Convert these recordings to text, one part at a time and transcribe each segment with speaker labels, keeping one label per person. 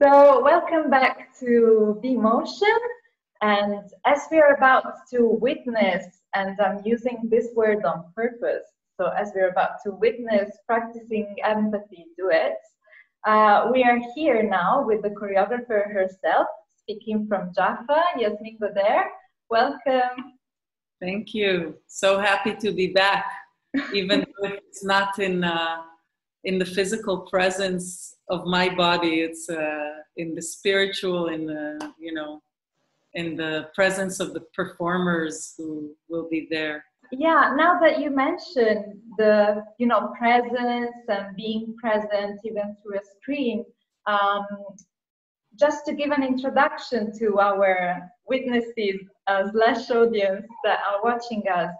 Speaker 1: So welcome back to B.Motion, and as we are about to witness, and I'm using this word on purpose, so as we're about to witness practicing empathy duets, we are here now with the choreographer herself, speaking from Jaffa, Yasmeen Godder. Welcome.
Speaker 2: Thank you. So happy to be back, even if it's not in the physical presence of my body. It's in the spiritual, in the in the presence of the performers who will be there.
Speaker 1: Yeah, now that you mentioned the presence and being present even through a screen, just to give an introduction to our witnesses slash audience that are watching us,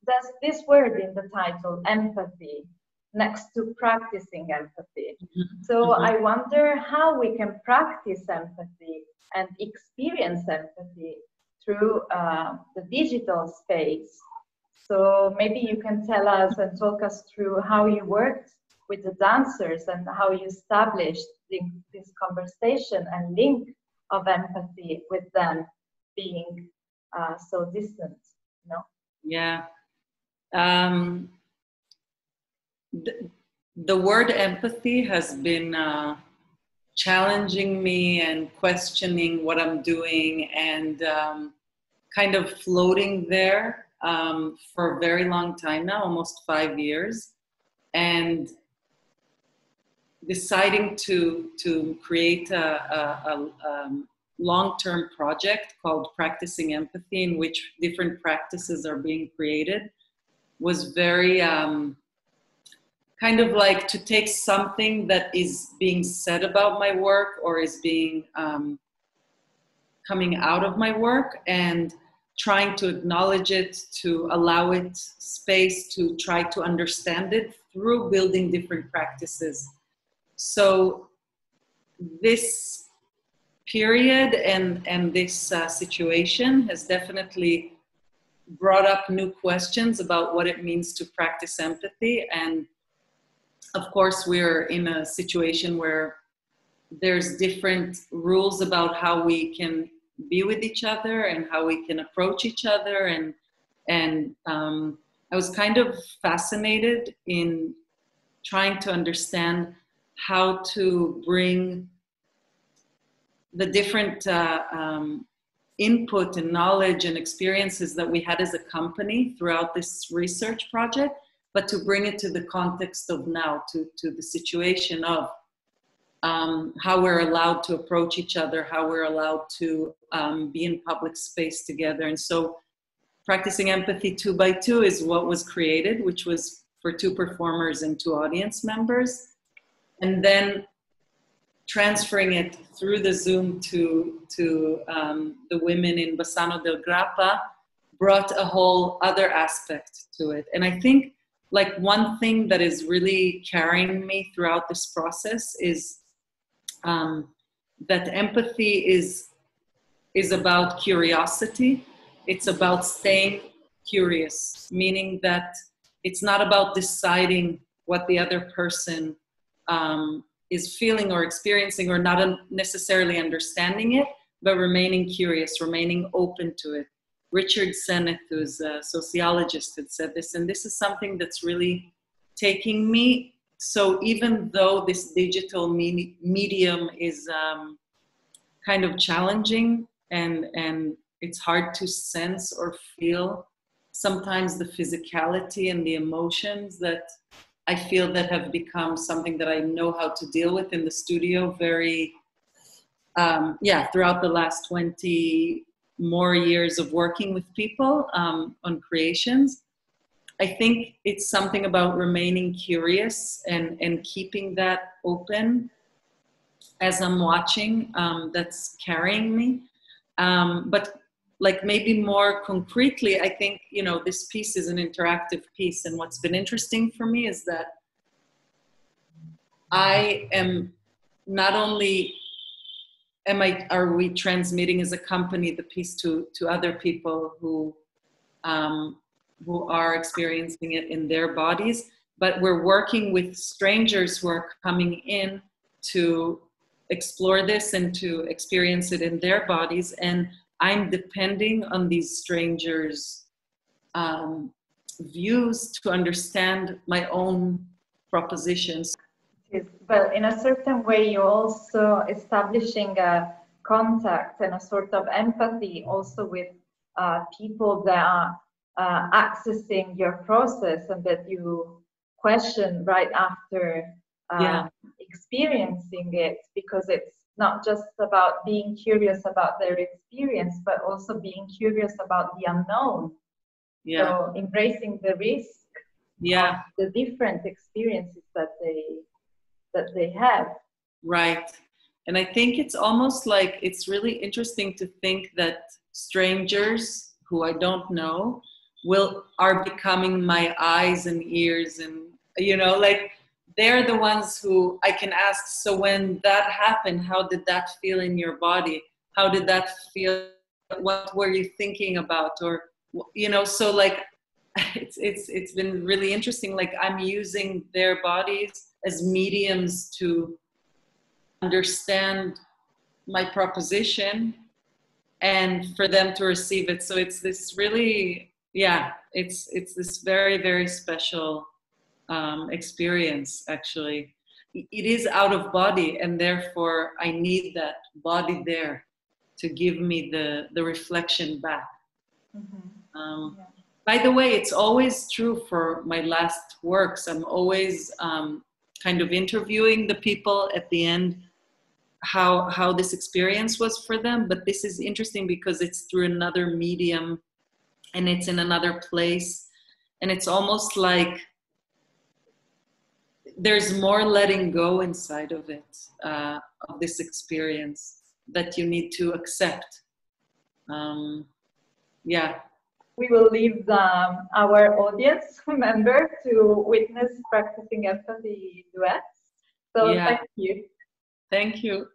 Speaker 1: there's this word in the title, empathy, next to practicing empathy. So I wonder how we can practice empathy and experience empathy through the digital space. So maybe you can tell us and talk us through how you worked with the dancers and how you established this conversation and link of empathy with them being so distant, you know?
Speaker 2: Yeah. The word empathy has been challenging me and questioning what I'm doing and kind of floating there for a very long time now, almost 5 years, and deciding to create a long-term project called Practicing Empathy, in which different practices are being created, was very kind of like to take something that is being said about my work or is being coming out of my work and trying to acknowledge it, to allow it space, to try to understand it through building different practices. So this period and this situation has definitely brought up new questions about what it means to practice empathy. And of course, we're in a situation where there's different rules about how we can be with each other and how we can approach each other. And I was kind of fascinated in trying to understand how to bring the different input and knowledge and experiences that we had as a company throughout this research project, but to bring it to the context of now, to the situation of how we're allowed to approach each other, how we're allowed to be in public space together. And so Practicing Empathy 2 by 2 is what was created, which was for 2 performers and 2 audience members. And then transferring it through the Zoom to the women in Bassano del Grappa brought a whole other aspect to it. And I think like one thing that is really carrying me throughout this process is that empathy is about curiosity. It's about staying curious, meaning that it's not about deciding what the other person is feeling or experiencing or not necessarily understanding it, but remaining curious, remaining open to it. Richard Sennett, who's a sociologist, had said this, and this is something that's really taking me. So even though this digital medium is kind of challenging and it's hard to sense or feel sometimes the physicality and the emotions that I feel that have become something that I know how to deal with in the studio very, throughout the last 20 more years of working with people on creations. I think it's something about remaining curious and keeping that open as I'm watching that's carrying me. But like maybe more concretely, I think, this piece is an interactive piece. And what's been interesting for me is that I am not only are we transmitting as a company the piece to other people who are experiencing it in their bodies, but we're working with strangers who are coming in to explore this and to experience it in their bodies. And I'm depending on these strangers' views to understand my own propositions.
Speaker 1: Well, in a certain way, you're also establishing a contact and a sort of empathy also with people that are accessing your process and that you question right after experiencing it, because it's not just about being curious about their experience, but also being curious about the unknown. So embracing the risk of the different experiences that they have. Right.
Speaker 2: And I think it's almost like it's really interesting to think that strangers who I don't know are becoming my eyes and ears, and like they're the ones who I can ask, so when that happened, how did that feel in your body? How did that feel? What were you thinking about? Or so like it's been really interesting. Like I'm using their bodies as mediums to understand my proposition and for them to receive it. So it's this really, it's this very, very special experience, actually. It is out of body, and therefore I need that body there to give me the reflection back. Mm-hmm. By the way, it's always true for my last works. I'm always kind of interviewing the people at the end, how this experience was for them. But this is interesting because it's through another medium and it's in another place. And it's almost like there's more letting go inside of it, of this experience that you need to accept.
Speaker 1: We will leave our audience member to witness practicing empathy duets. So thank you.
Speaker 2: Thank you.